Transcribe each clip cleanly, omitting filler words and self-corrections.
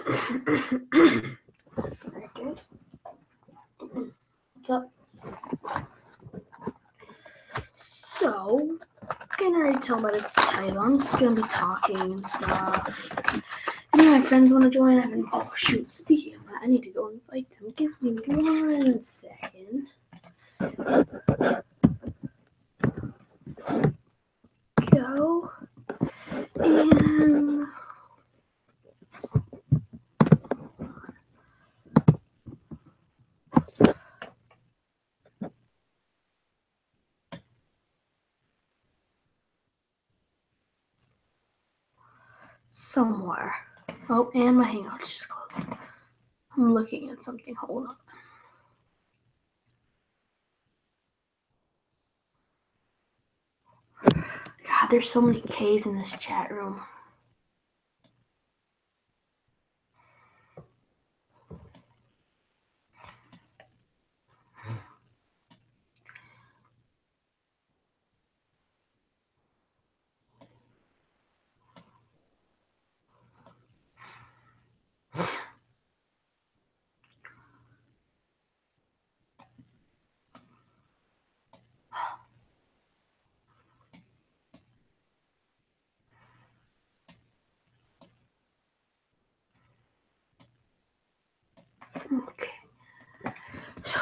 Alright, guys. What's up? So, I can already tell by the title, I'm just gonna be talking and stuff. Any of my friends want to join? Oh shoot! Speaking of that, I need to go invite them. Give me 1 second. Go and somewhere. Oh, and my Hangout's just closed. I'm looking at something. Hold on. God, there's so many K's in this chat room. Okay. So.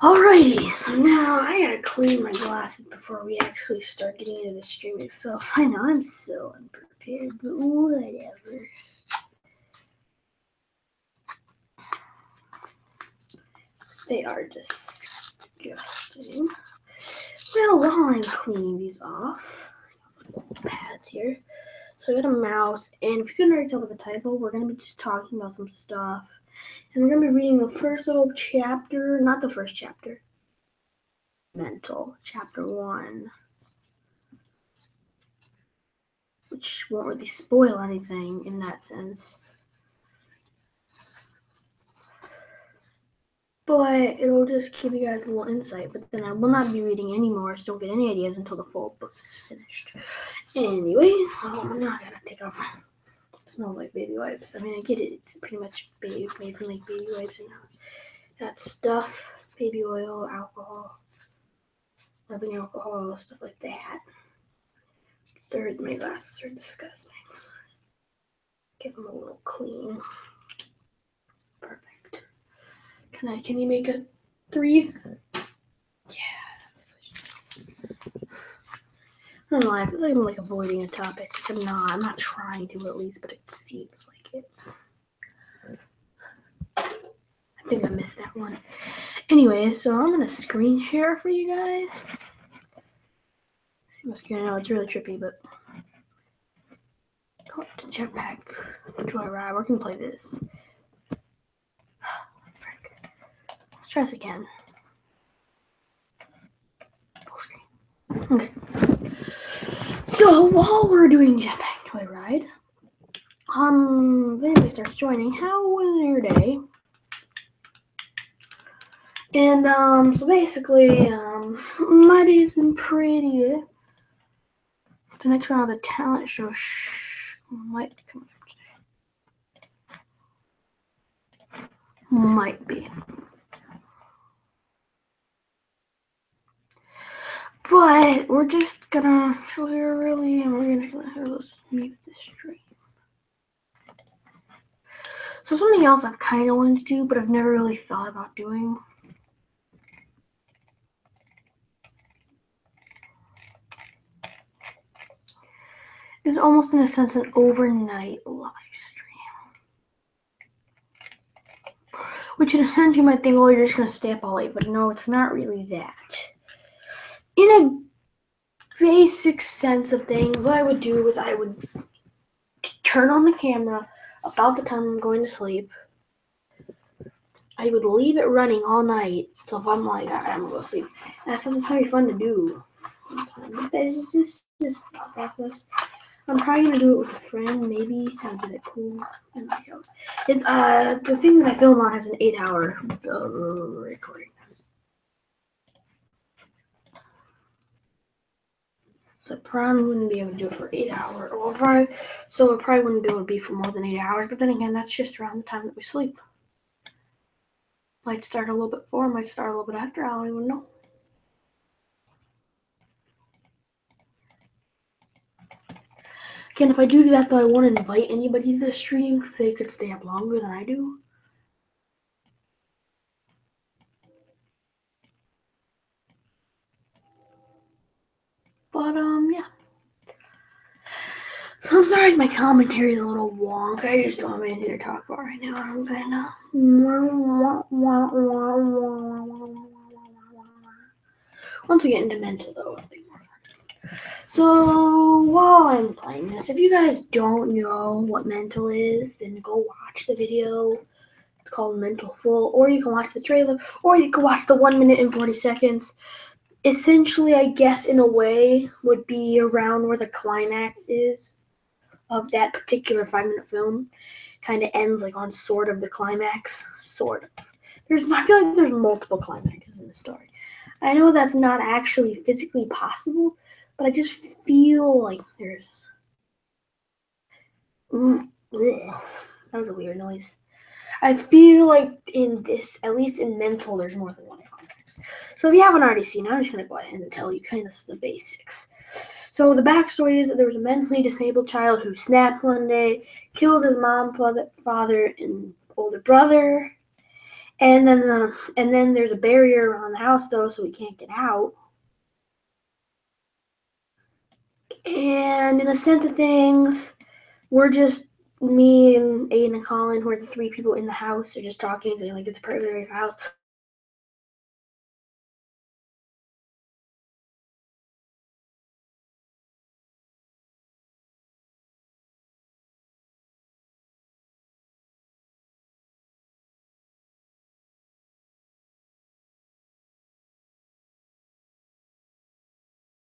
Alrighty, so now I gotta clean my glasses before we actually start getting into the stream itself. I know I'm so unprepared, but whatever. They are disgusting. Well, while I'm cleaning these off, pads here. So I got a mouse, and if you couldn't already tell by the title, we're gonna be just talking about some stuff. And we're going to be reading the first little chapter, not the first chapter, Mental, chapter 1, which won't really spoil anything in that sense. But it'll just give you guys a little insight, but then I will not be reading anymore, so don't get any ideas until the full book is finished. Anyway, so now I gotta take off. It smells like baby wipes. I mean, I get it. It's pretty much made from like baby wipes and got stuff, baby oil, alcohol, rubbing alcohol, stuff like that. My glasses are disgusting. Give them a little clean. Perfect. Can you make a 3? Yeah. I don't know, I feel like I'm like avoiding a topic, which I'm not. I'm not trying to at least, but it seems like it. I think I missed that one. Anyway, so I'm gonna screen share for you guys. See my screen. I know it's really trippy, but go to Jetpack Joyride. We're gonna play this. Frick. Let's try this again. Full screen. Okay. So while we're doing Jetpack Joyride, if anybody starts joining, how was your day? And so basically, my day's been pretty good. The next round of the talent show might be coming up today. Might be. But we're just gonna let's mute the stream. So something else I've kind of wanted to do, but I've never really thought about doing. Is almost in a sense an overnight live stream. Which in a sense you might think, well, you're just gonna stay up all late, but no, it's not really that. In a basic sense of things, what I would do is I would turn on the camera about the time I'm going to sleep. I would leave it running all night. So if I'm like, alright, I'm gonna go sleep. And I thought it's probably fun to do. But it's just thought process. I'm probably gonna do it with a friend, maybe. That would be cool. And it's the thing that I film on has an 8-hour recording. So I probably wouldn't be able to do it for 8 hours. So I probably wouldn't be able to be for more than 8 hours. But then again, that's just around the time that we sleep. Might start a little bit before, might start a little bit after. I don't even know. Again, if I do that, though, I won't invite anybody to the stream because they could stay up longer than I do. But, yeah. So I'm sorry if my commentary is a little wonk. I just don't have anything to talk about right now. I'm kind of... Once we get into mental, though, it'll be more fun. So, while I'm playing this, if you guys don't know what mental is, then go watch the video. It's called Mental Full, or you can watch the trailer, or you can watch the 1 minute and 40 seconds. Essentially, I guess, in a way, would be around where the climax is of that particular 5-minute film. Kind of ends like on sort of the climax, sort of. I feel like there's multiple climaxes in the story. I know that's not actually physically possible, but I just feel like there's... That was a weird noise. I feel like in this, at least in mental, there's more than one climax. So if you haven't already seen it, I'm just going to go ahead and tell you kind of the basics. So the backstory is that there was a mentally disabled child who snapped one day, killed his mom, father, and older brother. And then there's a barrier around the house, though, so he can't get out. And in the sense of things, we're just... me and Aiden and Colin, who are the 3 people in the house, are just talking, saying like it's a perfect house.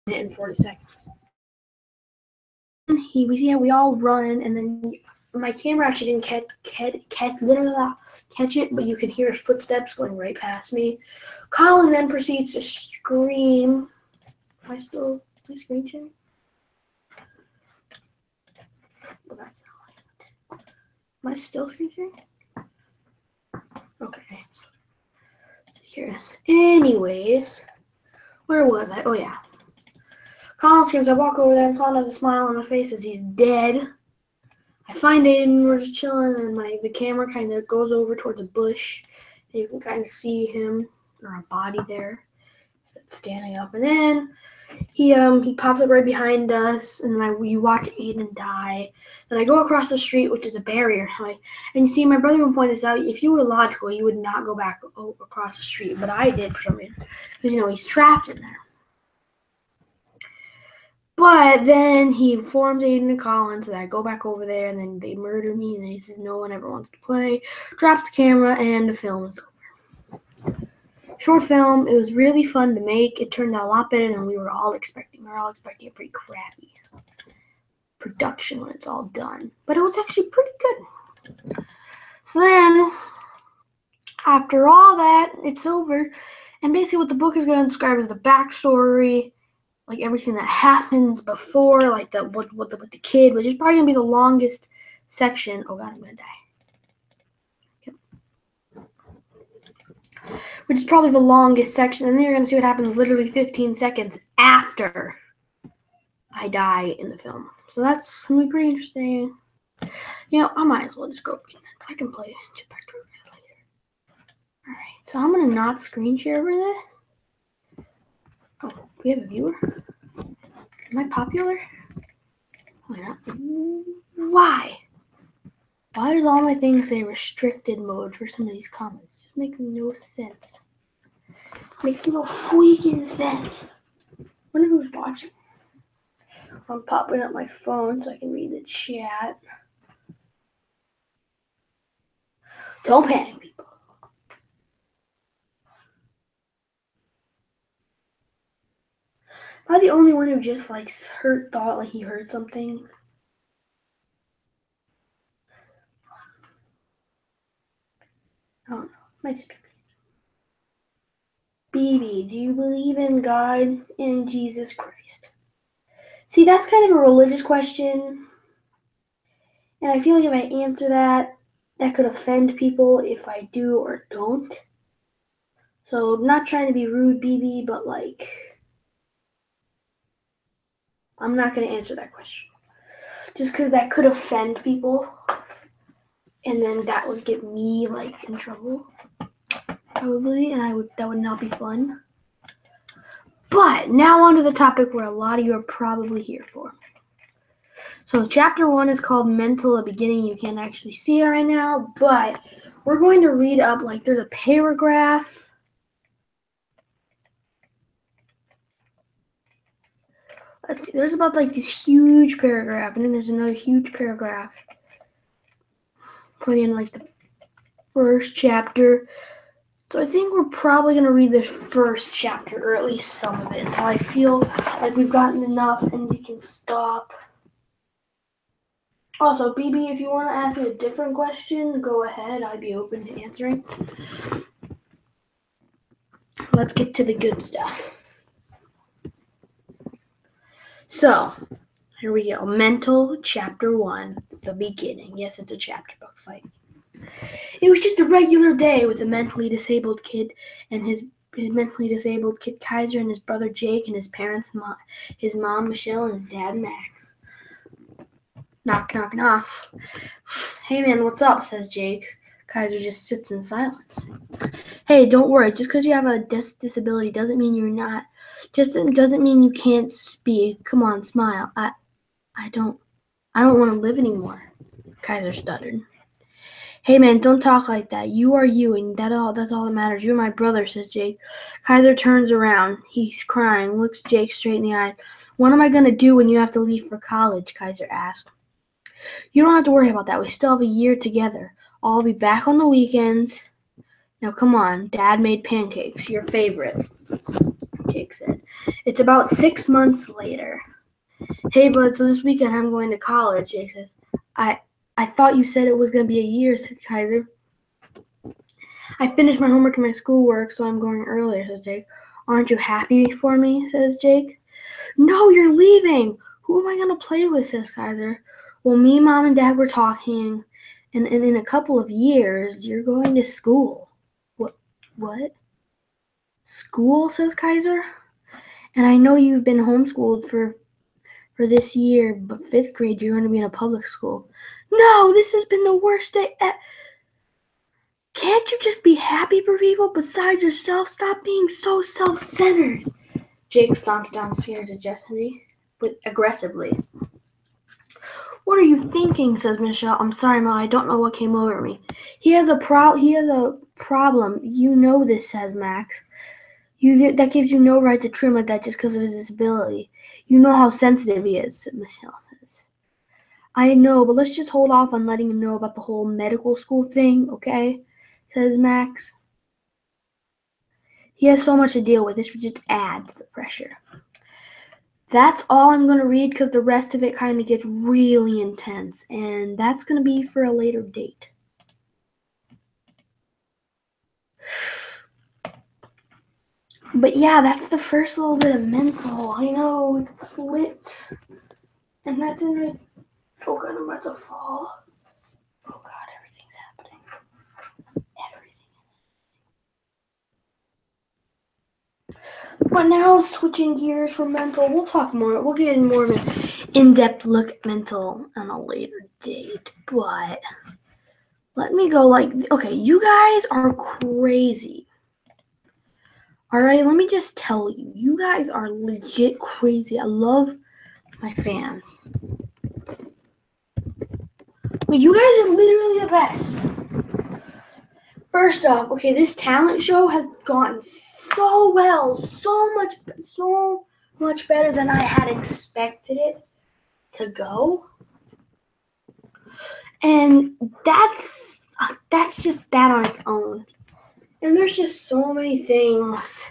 In 40 seconds. We all run, and then my camera actually didn't catch it, but you could hear footsteps going right past me. Colin then proceeds to scream. Am I screen sharing? Well, that's not like... Am I still screen sharing? Okay. Curious. Anyways, where was I? Oh yeah. Colin screams. I walk over there, and Colin has a smile on my face as he's dead. I find Aiden, we're just chilling, and the camera kind of goes over towards a bush, and you can kind of see him, or a body there, standing up. And then he pops up right behind us, and then you watch Aiden die. Then I go across the street, which is a barrier. And you see, my brother would point this out. If you were logical, you would not go back across the street, but I did for some reason, because he's trapped in there. But then he informs Aiden and Colin, so that I go back over there, and then they murder me, and he says no one ever wants to play. Drops the camera, and the film is over. Short film. It was really fun to make. It turned out a lot better than we were all expecting. We were all expecting a pretty crappy production when it's all done. But it was actually pretty good. So then, after all that, it's over. And basically what the book is going to describe is the backstory, like everything that happens before, like with the kid, which is probably gonna be the longest section. Oh god, I'm gonna die. Yep. Which is probably the longest section, and then you're gonna see what happens literally 15 seconds after I die in the film. So that's gonna be pretty interesting. I might as well just go read it, so I can play it back to it later. Alright, so I'm gonna not screen share over this. Oh, we have a viewer? Am I popular? Why not? Why? Why does all my things say restricted mode for some of these comments? Just makes no sense. Makes no freaking sense. I wonder who's watching. I'm popping up my phone so I can read the chat. Don't panic, people. Am I the only one who just like thought like he heard something? I don't know. Might just be BB, do you believe in God and Jesus Christ? See, that's kind of a religious question. And I feel like if I answer that, that could offend people if I do or don't. So I'm not trying to be rude, BB, but like, I'm not going to answer that question. Just because that could offend people. And then that would get me like in trouble. Probably. And that would not be fun. But now on to the topic where a lot of you are probably here for. So chapter 1 is called Mental, a Beginning. You can't actually see it right now, but we're going to read up, like there's a paragraph. Let's see, there's about like this huge paragraph, and then there's another huge paragraph for the end of like the first chapter. So I think we're probably going to read the first chapter, or at least some of it, until I feel like we've gotten enough and we can stop. Also, BB, if you want to ask me a different question, go ahead. I'd be open to answering. Let's get to the good stuff. So, here we go. Mental, chapter 1, the beginning. Yes, it's a chapter book fight. It was just a regular day with a mentally disabled kid and his mentally disabled kid Kaiser and his brother Jake and his parents, his mom Michelle and his dad Max. Knock, knock, knock. Hey man, what's up? Says Jake. Kaiser just sits in silence. Hey, don't worry. Just because you have a disability doesn't mean you're not. Just doesn't mean you can't speak. Come on, smile. I don't want to live anymore. Kaiser stuttered. Hey man, don't talk like that. You are you, and that's all that matters. You're my brother, says Jake. Kaiser turns around. He's crying. Looks Jake straight in the eye. What am I gonna do when you have to leave for college? Kaiser asked. You don't have to worry about that. We still have a year together. I'll be back on the weekends. Now come on, Dad made pancakes, your favorite, Jake said. It's about 6 months later. Hey bud, so this weekend I'm going to college, Jake says. I thought you said it was going to be a year, said Kaiser. I finished my homework and my schoolwork, so I'm going earlier, says Jake. Aren't you happy for me, says Jake. No, you're leaving. Who am I going to play with, says Kaiser. Well, me, Mom, and Dad were talking, and in a couple of years, you're going to school. What? School, says Kaiser. And I know you've been homeschooled for this year, but 5th grade, you're going to be in a public school. No, this has been the worst day. Can't you just be happy for people besides yourself? Stop being so self-centered. Jake stomps downstairs aggressively. What are you thinking, says Michelle. I'm sorry, Ma, I don't know what came over me. He has a problem. You know this, says Max. That gives you no right to trim like that just because of his disability. You know how sensitive he is, Michelle says. I know, but let's just hold off on letting him know about the whole medical school thing, okay? Says Max. He has so much to deal with. This would just add to the pressure. That's all I'm going to read because the rest of it kind of gets really intense, and that's going to be for a later date. But yeah, that's the first little bit of mental. I know, it's lit. And that didn't really... Oh god, I'm about to fall. Oh god, everything's happening. Everything. But now, switching gears from mental, we'll get in more of an in-depth look at mental on a later date. But let me go okay, you guys are crazy. Alright, let me just tell you, you guys are legit crazy. I love my fans. You guys are literally the best. First off, okay, this talent show has gone so well, so much better than I had expected it to go. And that's That's just that on its own. And there's just so many things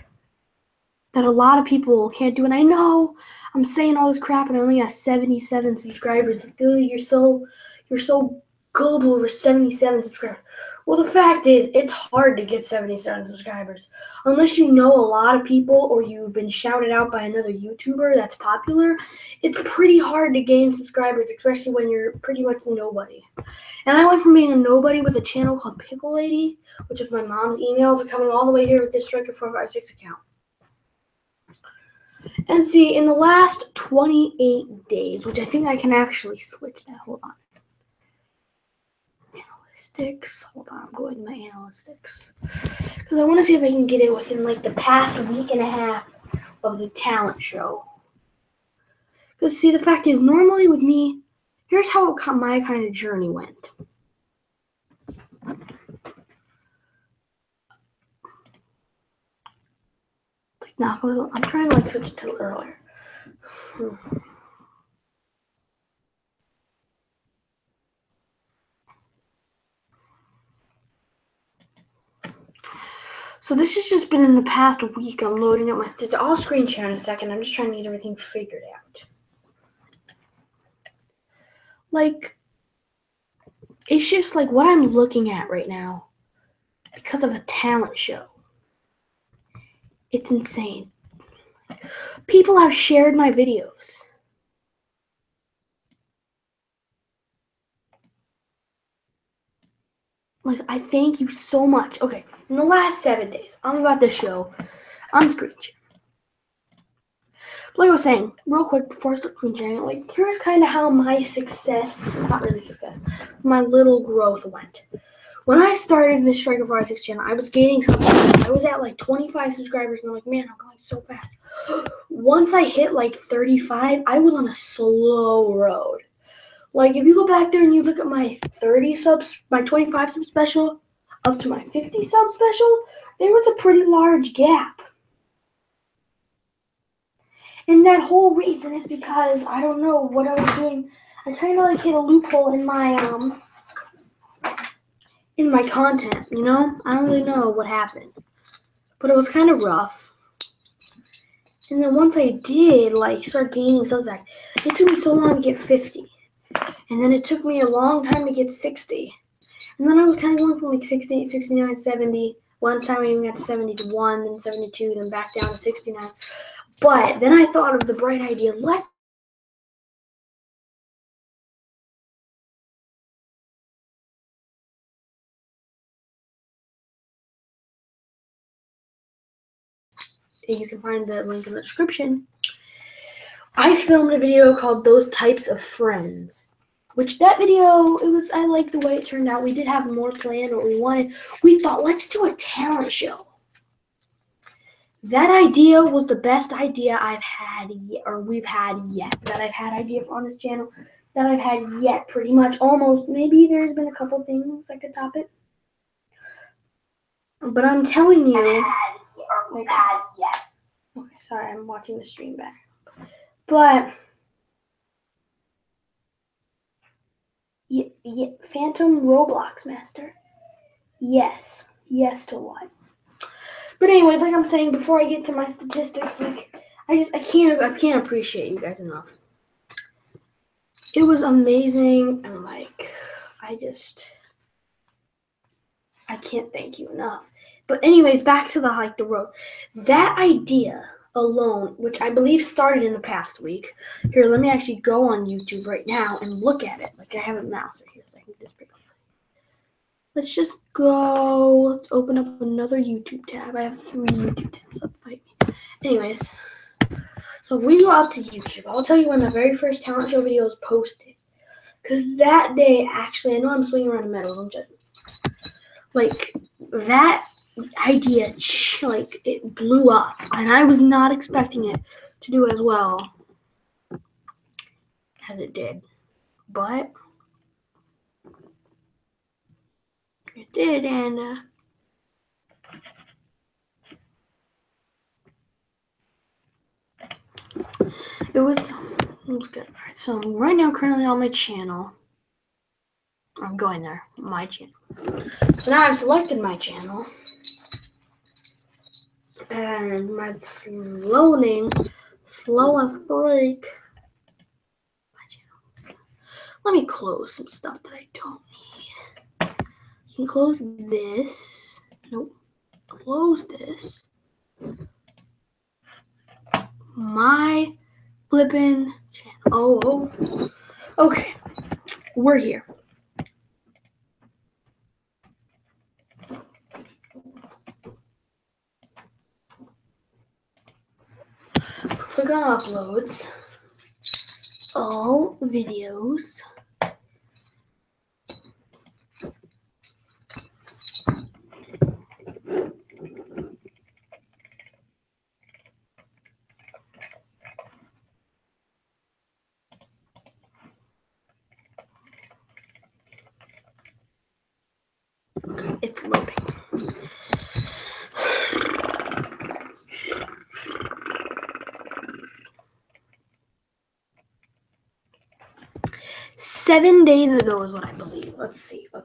that a lot of people can't do. And I know I'm saying all this crap and I only got 77 subscribers. You're so gullible over 77 subscribers. Well, the fact is, it's hard to get 77 subscribers. Unless you know a lot of people or you've been shouted out by another YouTuber that's popular, it's pretty hard to gain subscribers, especially when you're pretty much nobody. And I went from being a nobody with a channel called Pickle Lady, which is my mom's email, to coming all the way here with this Striker456 account. And see, in the last 28 days, which I think I can actually switch that. Hold on. Hold on, I'm going to my analytics. Because I want to see if I can get it within like the past week and a half of the talent show. Because see, the fact is, normally with me, here's how my kind of journey went. Like, not go to, I'm trying to like switch it to earlier. So this has just been in the past week. I'm loading up my statistics. I'll screen share in a second. I'm just trying to get everything figured out. Like, it's just like what I'm looking at right now because of a talent show. It's insane. People have shared my videos. Like, I thank you so much. Okay, in the last 7 days, I'm about to show. I'm screen sharing. Like I was saying, real quick before I start screen sharing, like, here's kind of how my success, not really success, my little growth went. When I started this Striker456 channel, I was gaining something. I was at like 25 subscribers, and I'm like, man, I'm going so fast. Once I hit like 35, I was on a slow road. Like, if you go back there and you look at my 30 subs, my 25 sub special, up to my 50 sub special, there was a pretty large gap. And that whole reason is because, I don't know what I was doing. I kind of like hit a loophole in my content, you know? I don't really know what happened. But it was kind of rough. And then once I did, like, start gaining subs back, it took me so long to get 50. And then it took me a long time to get 60. And then I was kind of going from like 68, 69, 70. One time I even got to 71, then 72, then back down to 69. But then I thought of the bright idea, you can find the link in the description. I filmed a video called Those Types of Friends. Which that video, I like the way it turned out. We did have more planned, what we wanted. We thought, let's do a talent show. That idea was the best idea we've had yet. That I've had idea on this channel. That I've had yet, pretty much, almost. Maybe there's been a couple things that could top it. But I'm telling you. We've had yet. Okay, sorry, I'm watching the stream back. But. Yeah, Phantom Roblox Master. Yes. Yes to what? But anyways, like I'm saying, before I get to my statistics, like I can't appreciate you guys enough. It was amazing, and like I can't thank you enough. But anyways, back to the road. That idea alone, which I believe started in the past week. Here, let me actually go on YouTube right now and look at it. Like I have a mouse right here, so I can just pick up. Let's just go. Let's open up another YouTube tab. I have 3 YouTube tabs. Let's fight me. Anyways, so if we go out to YouTube, I'll tell you when the very first talent show video was posted. Because that day, actually, I know I'm swinging around the metal. Don't judge me. Like, that idea, like, it blew up. And I was not expecting it to do as well as it did. But it did, and it was good. Alright, so right now, currently on my channel, I'm going there. My channel. So now I've selected my channel. And it's loading. Slow as freak. My channel. Let me close some stuff that I don't need. You can close this. Nope. Close this. My flippin' channel. Oh. Okay. We're here. Click on uploads. All videos. It's loading. Seven days ago is what I believe. Let's see. I'm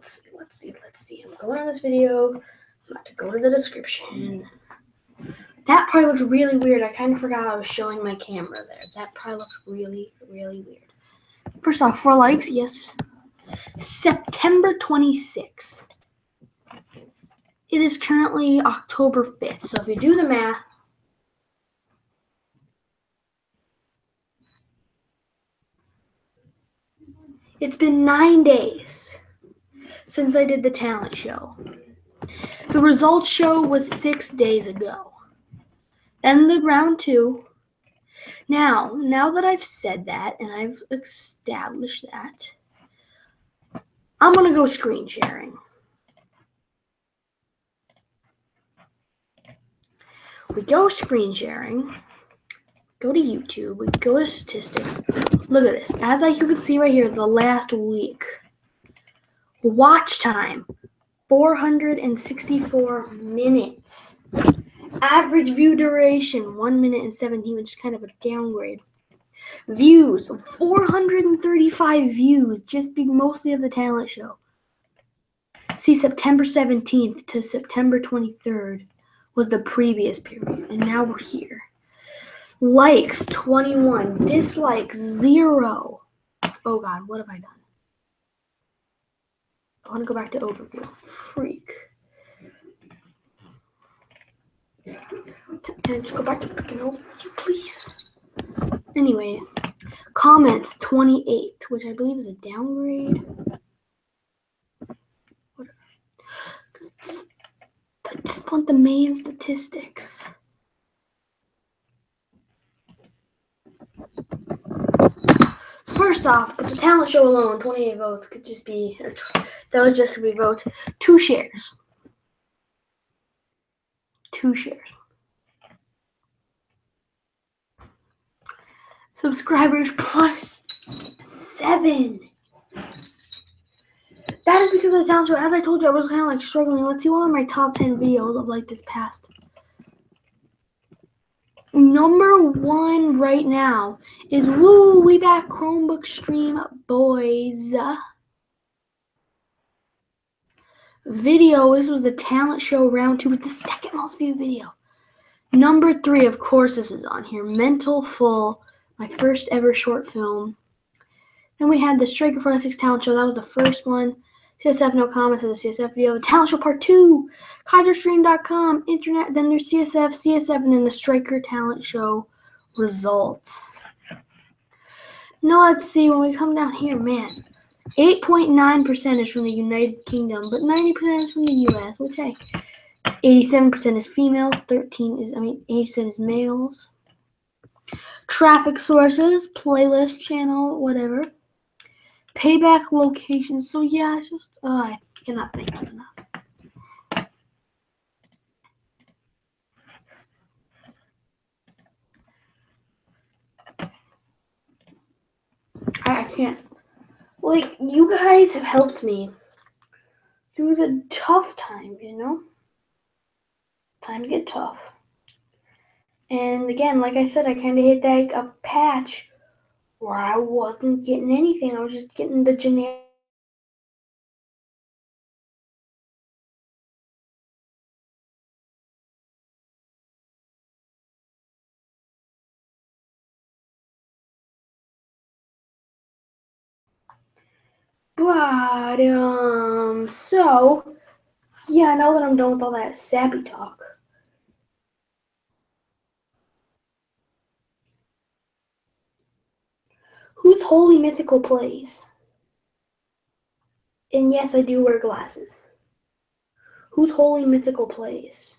going on this video. I'm about to go to the description. That probably looked really weird. I kind of forgot I was showing my camera there. That probably looked really, really weird. First off, 4 likes, yes. September 26th. It is currently October 5th. So if you do the math, it's been 9 days since I did the talent show. The results show was 6 days ago. Then the round 2. Now that I've said that and I've established that, I'm going to go screen sharing. We go screen sharing, go to YouTube, we go to statistics. Look at this. As you can see right here, the last week. Watch time, 464 minutes. Average view duration, 1 minute and 17, which is kind of a downgrade. Views, 435 views, just mostly of the talent show. See, September 17th to September 23rd was the previous period, and now we're here. Likes, 21. Dislikes, 0. Oh, God, what have I done? I want to go back to overview. Freak. Can I just go back to freaking overview, please? Anyways, comments, 28, which I believe is a downgrade. I just want the main statistics. So first off, with the talent show alone, 28 votes could just be, those just could be votes. 2 shares. 2 shares. Subscribers plus 7. That is because of the talent show. As I told you, I was kind of like struggling. Let's see one of my top 10 videos of like this past. Number 1 right now is Woo, we back Chromebook stream, boys. Video, this was the talent show round 2 with the second most viewed video. Number 3, of course, this was on here. Mental Full, my first ever short film. Then we had the Striker 46 talent show. That was the first one. CSF No Comments is a CSF video. The talent show part 2. KaiserStream.com. Internet. Then there's CSF, and then the Striker talent show results. Now let's see when we come down here, man. 8.9% is from the United Kingdom, but 90% is from the US. Okay. 87% is females. 80% is males. Traffic sources, playlist channel, whatever. Payback location. So yeah, it's just I cannot think of enough. I can't. Like, you guys have helped me through the tough times, you know? Times get tough. And again, like I said, I kind of hit that a patch where I wasn't getting anything. I was just getting the generic But, so, yeah, now that I'm done with all that sappy talk. Whose holy mythical plays? And yes, I do wear glasses. Whose holy mythical plays?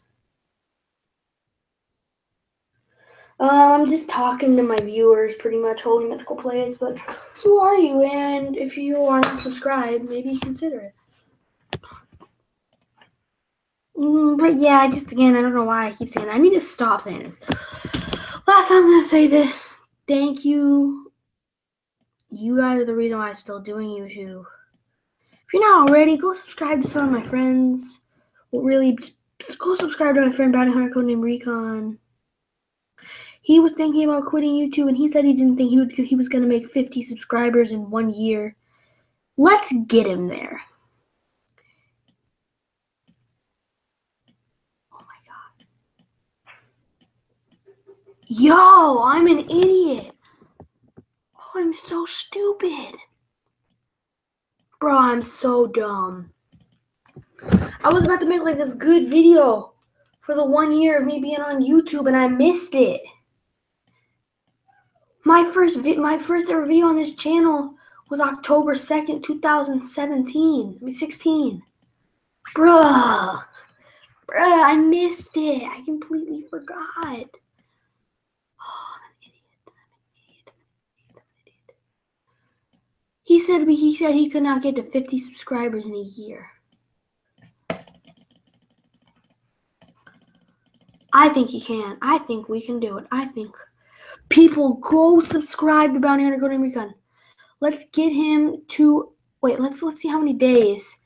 I'm just talking to my viewers, pretty much, holy mythical plays, but who are you? And if you are not subscribed, maybe consider it. But yeah, again, I don't know why I keep saying that. I need to stop saying this. Last time I'm going to say this. Thank you. You guys are the reason why I'm still doing YouTube. If you're not already, go subscribe to some of my friends. Well, really, just go subscribe to my friend Bounty Hunter codename Recon. He was thinking about quitting YouTube, and he said he didn't think he was going to make 50 subscribers in 1 year. Let's get him there. Oh my god. Yo, I'm an idiot. Oh, I'm so stupid. Bro, I'm so dumb. I was about to make like this good video for the 1 year of me being on YouTube, and I missed it. My first ever video on this channel was October 2nd, 2017. 16. Bruh, I missed it. I completely forgot. Oh, I'm an idiot. He said he could not get to 50 subscribers in a year. I think he can. I think we can do it. I think people go subscribe to Bounty Hunter codename Recon. Let's get him to let's see how many days.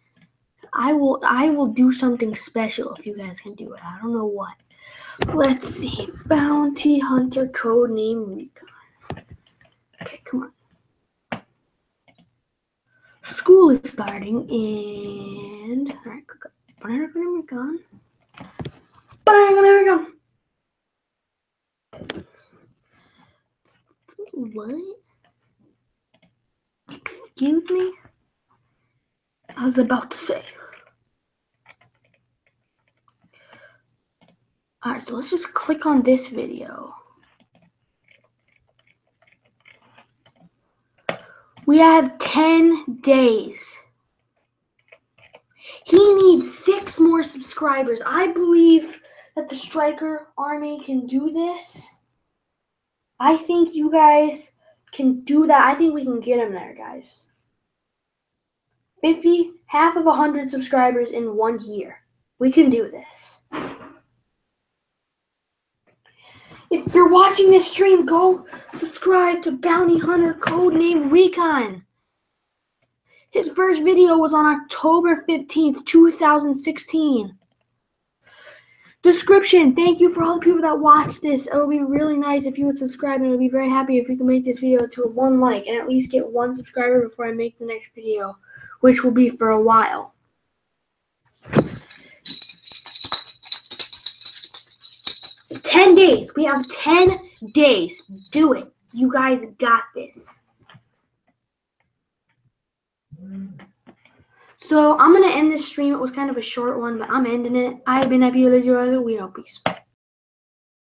I will do something special if you guys can do it. I don't know what. Let's see. Bounty Hunter codename Recon. Okay, come on. School is starting, and alright, cook up. Bounty Hunter codename Recon. Bounty Hunter codename Recon. What? Excuse me? I was about to say. Alright, so let's just click on this video. We have 10 days. He needs 6 more subscribers. I believe that the Striker Army can do this. I think you guys can do that. I think we can get him there, guys. 50, half of 100 subscribers in 1 year. We can do this. If you're watching this stream, go subscribe to Bounty Hunter codename Recon. His first video was on October 15th, 2016. Description. Thank you for all the people that watched this. It would be really nice if you would subscribe, and I would be very happy if we could make this video to 1 like and at least get 1 subscriber before I make the next video, which will be for a while. $10 days. We have 10 days. Do it. You guys got this. So I'm going to end this stream. It was kind of a short one, but I'm ending it. I have been Happy. We out. Peace.